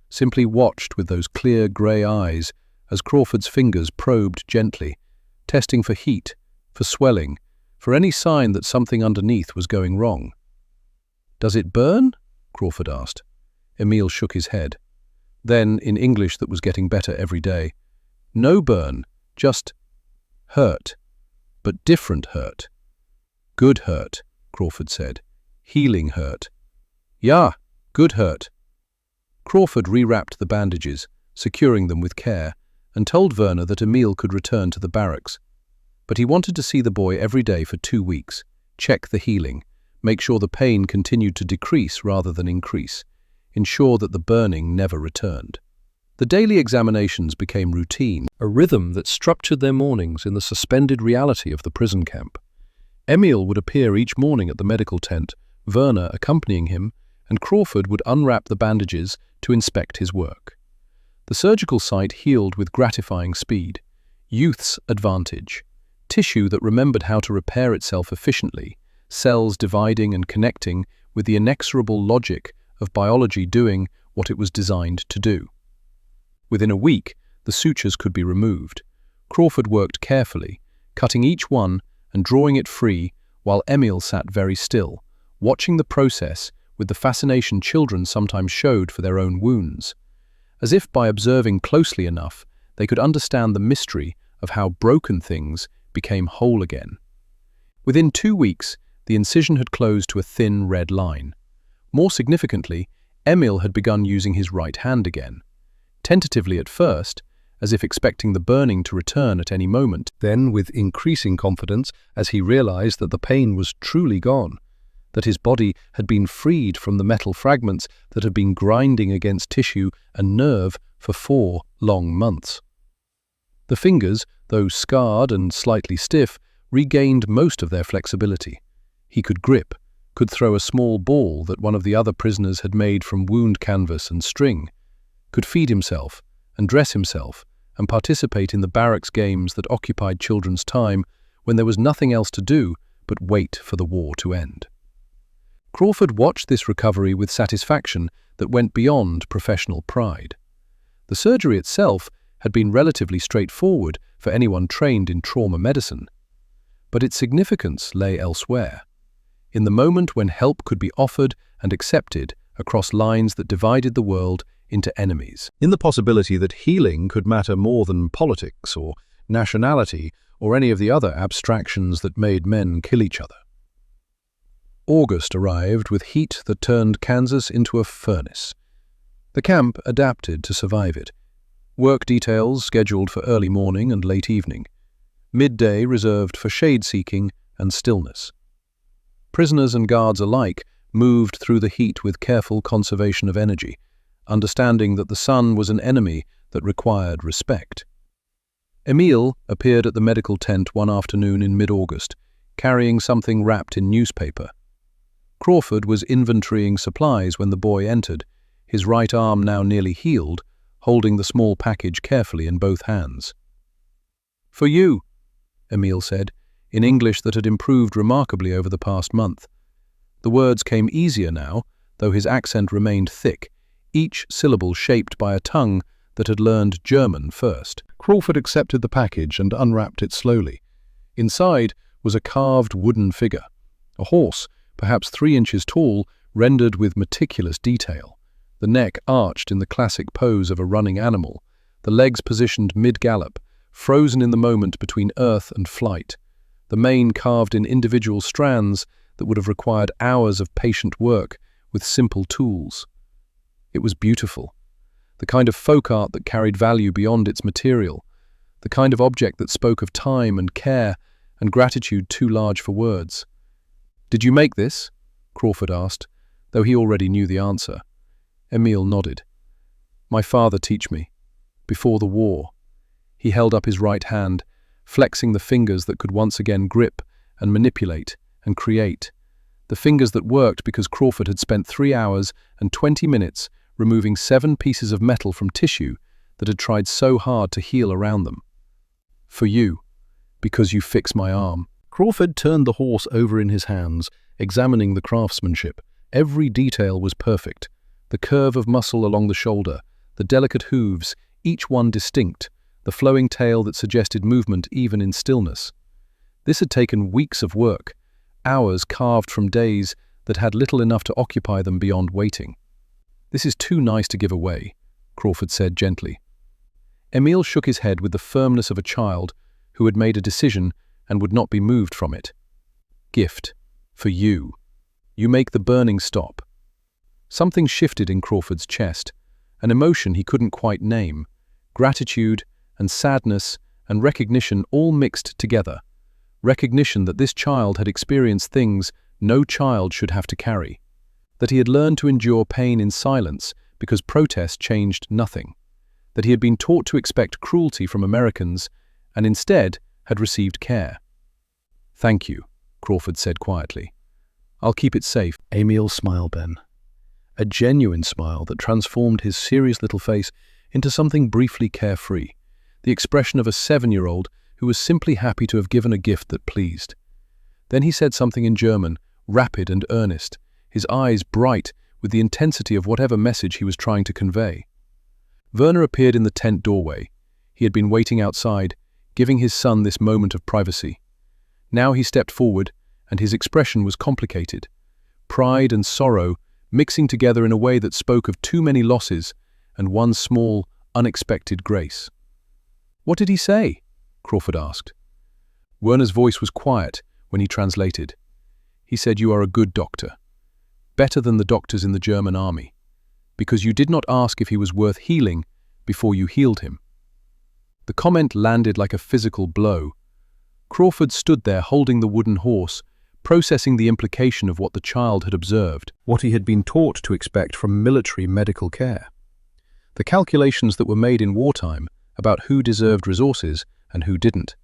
simply watched with those clear grey eyes as Crawford's fingers probed gently, testing for heat, for swelling, for any sign that something underneath was going wrong. "Does it burn?" Crawford asked. Emil shook his head. Then, in English that was getting better every day, "No burn, just hurt, but different hurt." "Good hurt," Crawford said. "Healing hurt." "Ja, good hurt." Crawford rewrapped the bandages, securing them with care, and told Werner that Emil could return to the barracks. But he wanted to see the boy every day for 2 weeks, check the healing, make sure the pain continued to decrease rather than increase, ensure that the burning never returned. The daily examinations became routine, a rhythm that structured their mornings in the suspended reality of the prison camp. Emil would appear each morning at the medical tent, Werner accompanying him, and Crawford would unwrap the bandages to inspect his work. The surgical site healed with gratifying speed. Youth's advantage. Tissue that remembered how to repair itself efficiently, cells dividing and connecting with the inexorable logic of biology doing what it was designed to do. Within a week, the sutures could be removed. Crawford worked carefully, cutting each one and drawing it free, while Emil sat very still, watching the process with the fascination children sometimes showed for their own wounds. As if by observing closely enough, they could understand the mystery of how broken things became whole again. Within 2 weeks, the incision had closed to a thin red line. More significantly, Emil had begun using his right hand again. Tentatively at first, as if expecting the burning to return at any moment, then with increasing confidence as he realized that the pain was truly gone, that his body had been freed from the metal fragments that had been grinding against tissue and nerve for 4 long months. The fingers, though scarred and slightly stiff, regained most of their flexibility. He could grip, could throw a small ball that one of the other prisoners had made from wound canvas and string, could feed himself and dress himself and participate in the barracks games that occupied children's time when there was nothing else to do but wait for the war to end. Crawford watched this recovery with satisfaction that went beyond professional pride. The surgery itself had been relatively straightforward for anyone trained in trauma medicine, but its significance lay elsewhere, in the moment when help could be offered and accepted across lines that divided the world into enemies, in the possibility that healing could matter more than politics or nationality or any of the other abstractions that made men kill each other. August arrived with heat that turned Kansas into a furnace. The camp adapted to survive it. Work details scheduled for early morning and late evening. Midday reserved for shade-seeking and stillness. Prisoners and guards alike moved through the heat with careful conservation of energy, understanding that the sun was an enemy that required respect. Emil appeared at the medical tent one afternoon in mid-August, carrying something wrapped in newspaper. Crawford was inventorying supplies when the boy entered, his right arm now nearly healed, holding the small package carefully in both hands. "For you," Emil said, in English that had improved remarkably over the past month. The words came easier now, though his accent remained thick, each syllable shaped by a tongue that had learned German first. Crawford accepted the package and unwrapped it slowly. Inside was a carved wooden figure, a horse, perhaps 3 inches tall, rendered with meticulous detail. The neck arched in the classic pose of a running animal, the legs positioned mid-gallop, frozen in the moment between earth and flight, the mane carved in individual strands that would have required hours of patient work with simple tools. It was beautiful, the kind of folk art that carried value beyond its material, the kind of object that spoke of time and care and gratitude too large for words. "Did you make this?" Crawford asked, though he already knew the answer. Emil nodded. "My father taught me. Before the war." He held up his right hand, flexing the fingers that could once again grip and manipulate and create. The fingers that worked because Crawford had spent 3 hours and 20 minutes removing 7 pieces of metal from tissue that had tried so hard to heal around them. "For you, because you fix my arm." Crawford turned the horse over in his hands, examining the craftsmanship. Every detail was perfect. The curve of muscle along the shoulder, the delicate hooves, each one distinct, the flowing tail that suggested movement even in stillness. This had taken weeks of work, hours carved from days that had little enough to occupy them beyond waiting. "This is too nice to give away," Crawford said gently. Emil shook his head with the firmness of a child who had made a decision and would not be moved from it. "Gift. For you. You make the burning stop." Something shifted in Crawford's chest, an emotion he couldn't quite name, gratitude and sadness and recognition all mixed together, recognition that this child had experienced things no child should have to carry, that he had learned to endure pain in silence because protest changed nothing, that he had been taught to expect cruelty from Americans and instead had received care. "Thank you," Crawford said quietly. "I'll keep it safe." Emil smiled then. A genuine smile that transformed his serious little face into something briefly carefree, the expression of a 7-year-old who was simply happy to have given a gift that pleased. Then he said something in German, rapid and earnest, his eyes bright with the intensity of whatever message he was trying to convey. Werner appeared in the tent doorway. He had been waiting outside, giving his son this moment of privacy. Now he stepped forward, and his expression was complicated. Pride and sorrow mixing together in a way that spoke of too many losses and one small, unexpected grace. "What did he say?" Crawford asked. Werner's voice was quiet when he translated. He said, "You are a good doctor, better than the doctors in the German army, because you did not ask if he was worth healing before you healed him." The comment landed like a physical blow. Crawford stood there holding the wooden horse, processing the implication of what the child had observed, what he had been taught to expect from military medical care. The calculations that were made in wartime about who deserved resources and who didn't,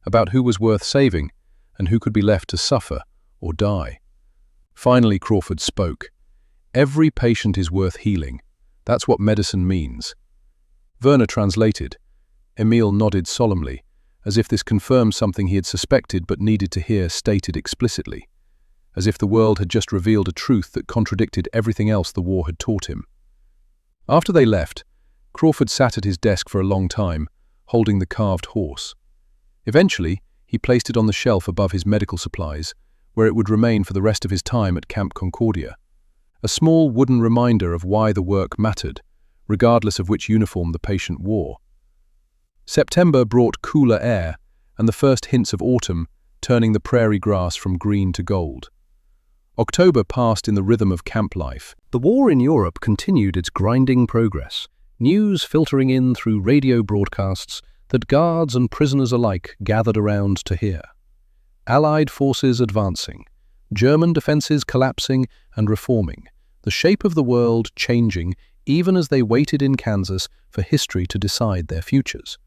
about who was worth saving and who could be left to suffer or die. Finally, Crawford spoke. "Every patient is worth healing. That's what medicine means." Werner translated. Emil nodded solemnly, as if this confirmed something he had suspected but needed to hear stated explicitly, as if the world had just revealed a truth that contradicted everything else the war had taught him. After they left, Crawford sat at his desk for a long time, holding the carved horse. Eventually, he placed it on the shelf above his medical supplies, where it would remain for the rest of his time at Camp Concordia, a small wooden reminder of why the work mattered, regardless of which uniform the patient wore. September brought cooler air and the first hints of autumn, turning the prairie grass from green to gold. October passed in the rhythm of camp life. The war in Europe continued its grinding progress, news filtering in through radio broadcasts that guards and prisoners alike gathered around to hear. Allied forces advancing, German defenses collapsing and reforming, the shape of the world changing even as they waited in Kansas for history to decide their futures.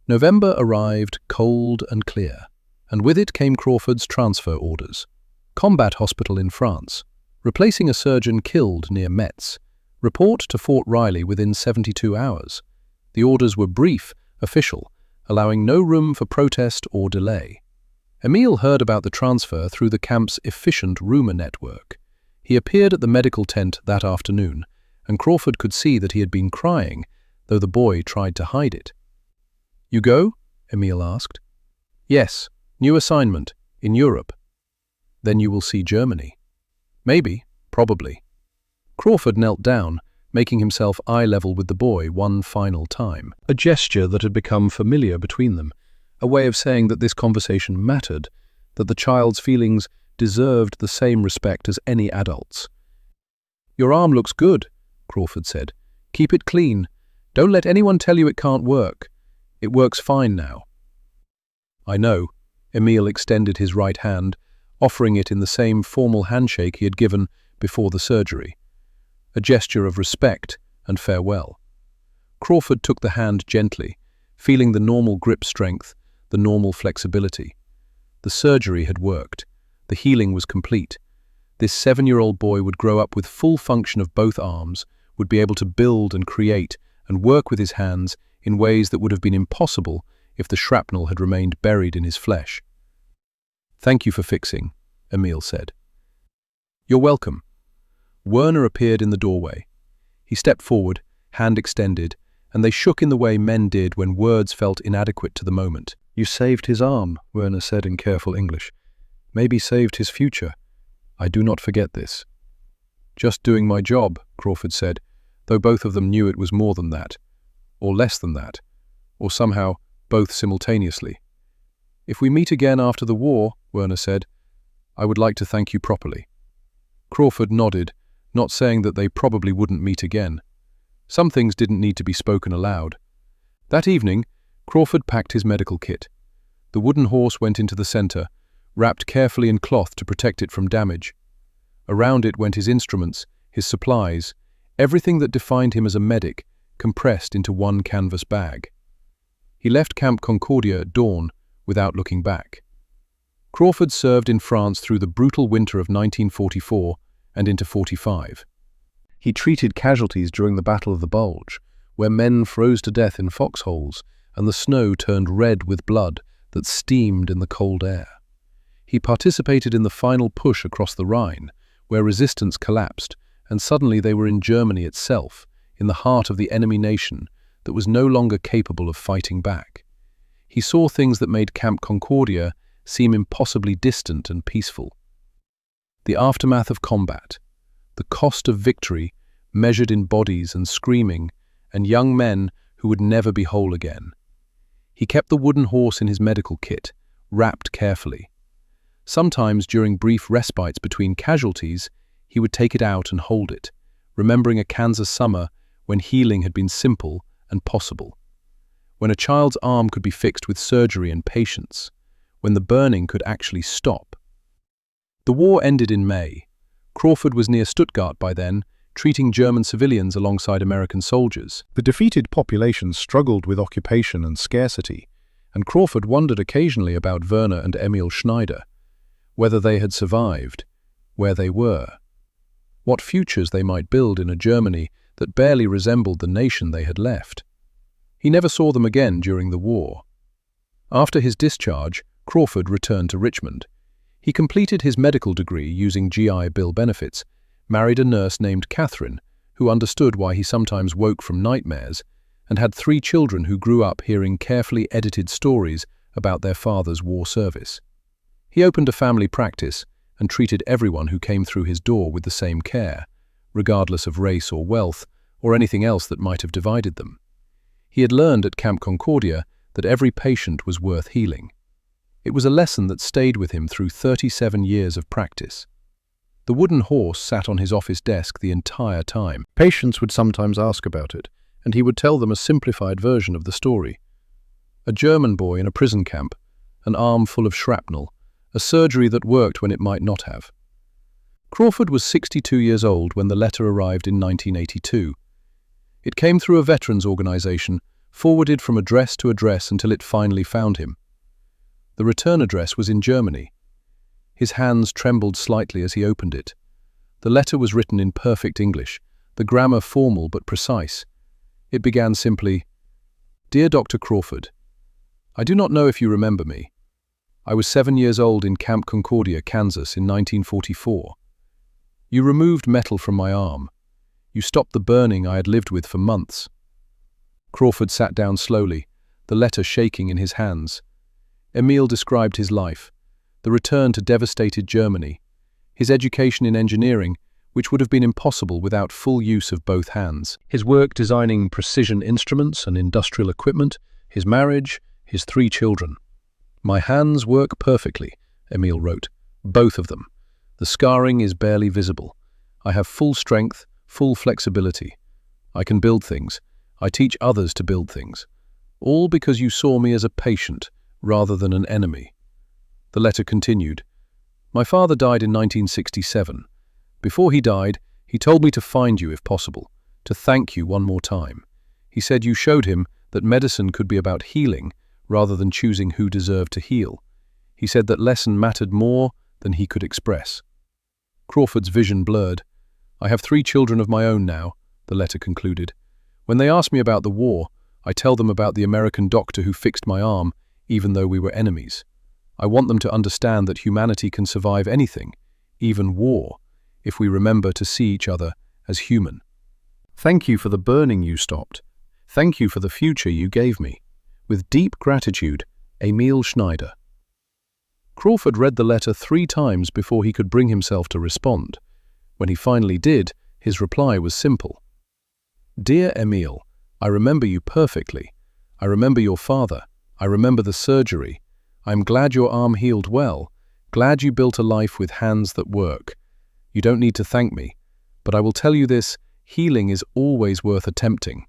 November arrived cold and clear, and with it came Crawford's transfer orders. Combat hospital in France, replacing a surgeon killed near Metz. Report to Fort Riley within 72 hours. The orders were brief, official, allowing no room for protest or delay. Emil heard about the transfer through the camp's efficient rumor network. He appeared at the medical tent that afternoon, and Crawford could see that he had been crying, though the boy tried to hide it. "You go?" Emil asked. "Yes, new assignment, in Europe." "Then you will see Germany." "Maybe, probably." Crawford knelt down, making himself eye-level with the boy one final time, a gesture that had become familiar between them, a way of saying that this conversation mattered, that the child's feelings deserved the same respect as any adult's. "Your arm looks good," Crawford said. "Keep it clean. Don't let anyone tell you it can't work. It works fine now." "I know." Emil extended his right hand, offering it in the same formal handshake he had given before the surgery, a gesture of respect and farewell. Crawford took the hand gently, feeling the normal grip strength, the normal flexibility. The surgery had worked. The healing was complete. This 7-year-old boy would grow up with full function of both arms, would be able to build and create and work with his hands in ways that would have been impossible if the shrapnel had remained buried in his flesh. "Thank you for fixing," Emil said. "You're welcome." Werner appeared in the doorway. He stepped forward, hand extended, and they shook in the way men did when words felt inadequate to the moment. "You saved his arm," Werner said in careful English. "Maybe saved his future. I do not forget this." "Just doing my job," Crawford said, though both of them knew it was more than that, or less than that, or somehow both simultaneously. "If we meet again after the war," Werner said, "I would like to thank you properly." Crawford nodded, not saying that they probably wouldn't meet again. Some things didn't need to be spoken aloud. That evening, Crawford packed his medical kit. The wooden horse went into the center, wrapped carefully in cloth to protect it from damage. Around it went his instruments, his supplies, everything that defined him as a medic, compressed into one canvas bag. He left Camp Concordia at dawn without looking back. Crawford served in France through the brutal winter of 1944 and into 45. He treated casualties during the Battle of the Bulge, where men froze to death in foxholes and the snow turned red with blood that steamed in the cold air. He participated in the final push across the Rhine, where resistance collapsed, and suddenly they were in Germany itself, in the heart of the enemy nation that was no longer capable of fighting back. He saw things that made Camp Concordia seem impossibly distant and peaceful. The aftermath of combat, the cost of victory measured in bodies and screaming, and young men who would never be whole again. He kept the wooden horse in his medical kit, wrapped carefully. Sometimes during brief respites between casualties, he would take it out and hold it, remembering a Kansas summer when healing had been simple and possible, when a child's arm could be fixed with surgery and patience, when the burning could actually stop. The war ended in May. Crawford was near Stuttgart by then, treating German civilians alongside American soldiers. The defeated population struggled with occupation and scarcity, and Crawford wondered occasionally about Werner and Emil Schneider, whether they had survived, where they were, what futures they might build in a Germany that barely resembled the nation they had left. He never saw them again during the war. After his discharge, Crawford returned to Richmond. He completed his medical degree using GI Bill benefits, married a nurse named Catherine, who understood why he sometimes woke from nightmares, and had 3 children who grew up hearing carefully edited stories about their father's war service. He opened a family practice and treated everyone who came through his door with the same care, regardless of race or wealth or anything else that might have divided them. He had learned at Camp Concordia that every patient was worth healing. It was a lesson that stayed with him through 37 years of practice. The wooden horse sat on his office desk the entire time. Patients would sometimes ask about it, and he would tell them a simplified version of the story. A German boy in a prison camp, an arm full of shrapnel, a surgery that worked when it might not have. Crawford was 62 years old when the letter arrived in 1982. It came through a veterans organization, forwarded from address to address until it finally found him. The return address was in Germany. His hands trembled slightly as he opened it. The letter was written in perfect English, the grammar formal but precise. It began simply, "Dear Dr. Crawford, I do not know if you remember me. I was 7 years old in Camp Concordia, Kansas in 1944. You removed metal from my arm. You stopped the burning I had lived with for months." Crawford sat down slowly, the letter shaking in his hands. Emil described his life, the return to devastated Germany, his education in engineering, which would have been impossible without full use of both hands, his work designing precision instruments and industrial equipment, his marriage, his 3 children. "My hands work perfectly," Emil wrote, "both of them. The scarring is barely visible. I have full strength, full flexibility. I can build things. I teach others to build things. All because you saw me as a patient rather than an enemy." The letter continued, "My father died in 1967. Before he died, he told me to find you if possible, to thank you one more time. He said you showed him that medicine could be about healing rather than choosing who deserved to heal. He said that lesson mattered more than he could express." Crawford's vision blurred. "I have 3 children of my own now," the letter concluded. "When they ask me about the war, I tell them about the American doctor who fixed my arm, even though we were enemies. I want them to understand that humanity can survive anything, even war, if we remember to see each other as human. Thank you for the burning you stopped. Thank you for the future you gave me. With deep gratitude, Emil Schneider." Crawford read the letter 3 times before he could bring himself to respond. When he finally did, his reply was simple. "Dear Emil, I remember you perfectly. I remember your father. I remember the surgery. I am glad your arm healed well. Glad you built a life with hands that work. You don't need to thank me, but I will tell you this, healing is always worth attempting.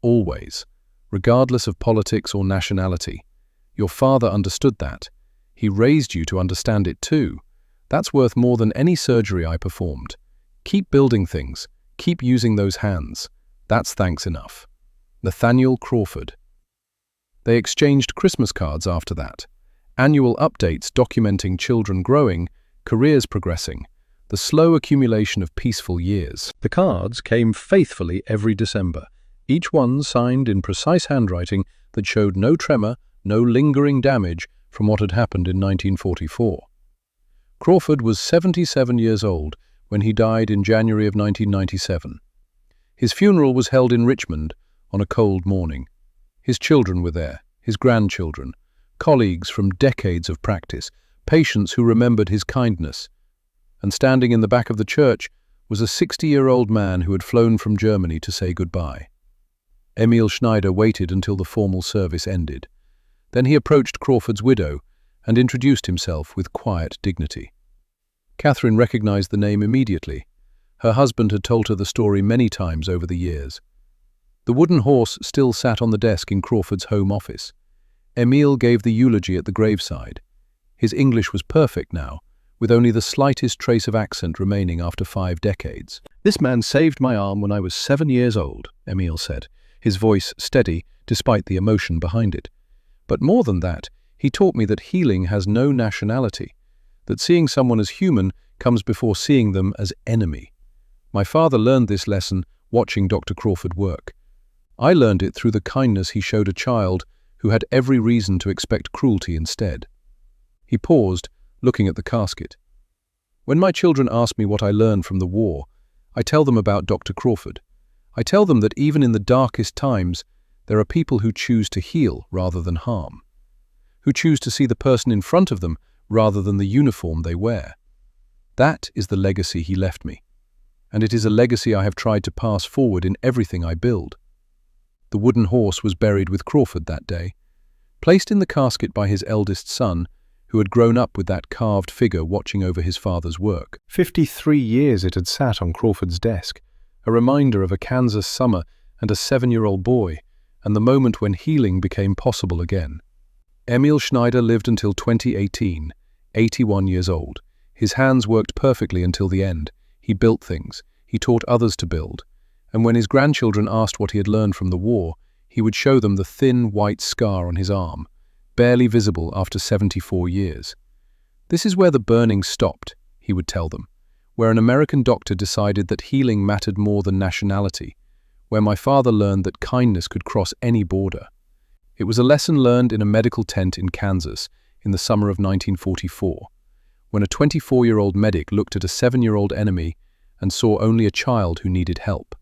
Always. Regardless of politics or nationality. Your father understood that. He raised you to understand it too. That's worth more than any surgery I performed. Keep building things. Keep using those hands. That's thanks enough." Nathaniel Crawford. They exchanged Christmas cards after that. Annual updates documenting children growing, careers progressing, the slow accumulation of peaceful years. The cards came faithfully every December, each one signed in precise handwriting that showed no tremor, no lingering damage from what had happened in 1944. Crawford was 77 years old when he died in January of 1997. His funeral was held in Richmond on a cold morning. His children were there, his grandchildren, colleagues from decades of practice, patients who remembered his kindness. And standing in the back of the church was a 60-year-old man who had flown from Germany to say goodbye. Emil Schneider waited until the formal service ended. Then he approached Crawford's widow and introduced himself with quiet dignity. Catherine recognized the name immediately. Her husband had told her the story many times over the years. The wooden horse still sat on the desk in Crawford's home office. Emil gave the eulogy at the graveside. His English was perfect now, with only the slightest trace of accent remaining after 5 decades. "This man saved my arm when I was 7 years old," Emil said, his voice steady despite the emotion behind it. "But more than that, he taught me that healing has no nationality, that seeing someone as human comes before seeing them as enemy. My father learned this lesson watching Dr. Crawford work. I learned it through the kindness he showed a child who had every reason to expect cruelty instead." He paused, looking at the casket. "When my children ask me what I learned from the war, I tell them about Dr. Crawford. I tell them that even in the darkest times, there are people who choose to heal rather than harm, who choose to see the person in front of them rather than the uniform they wear. That is the legacy he left me, and it is a legacy I have tried to pass forward in everything I build." The wooden horse was buried with Crawford that day, placed in the casket by his eldest son, who had grown up with that carved figure watching over his father's work. 53 years it had sat on Crawford's desk, a reminder of a Kansas summer and a 7-year-old boy, and the moment when healing became possible again. Emil Schneider lived until 2018, 81 years old. His hands worked perfectly until the end. He built things. He taught others to build. And when his grandchildren asked what he had learned from the war, he would show them the thin, white scar on his arm, barely visible after 74 years. "This is where the burning stopped," he would tell them, "where an American doctor decided that healing mattered more than nationality, where my father learned that kindness could cross any border." It was a lesson learned in a medical tent in Kansas in the summer of 1944, when a 24-year-old medic looked at a 7-year-old enemy and saw only a child who needed help.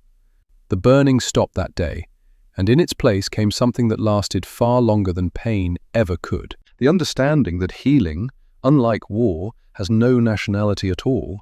The burning stopped that day, and in its place came something that lasted far longer than pain ever could. The understanding that healing, unlike war, has no nationality at all,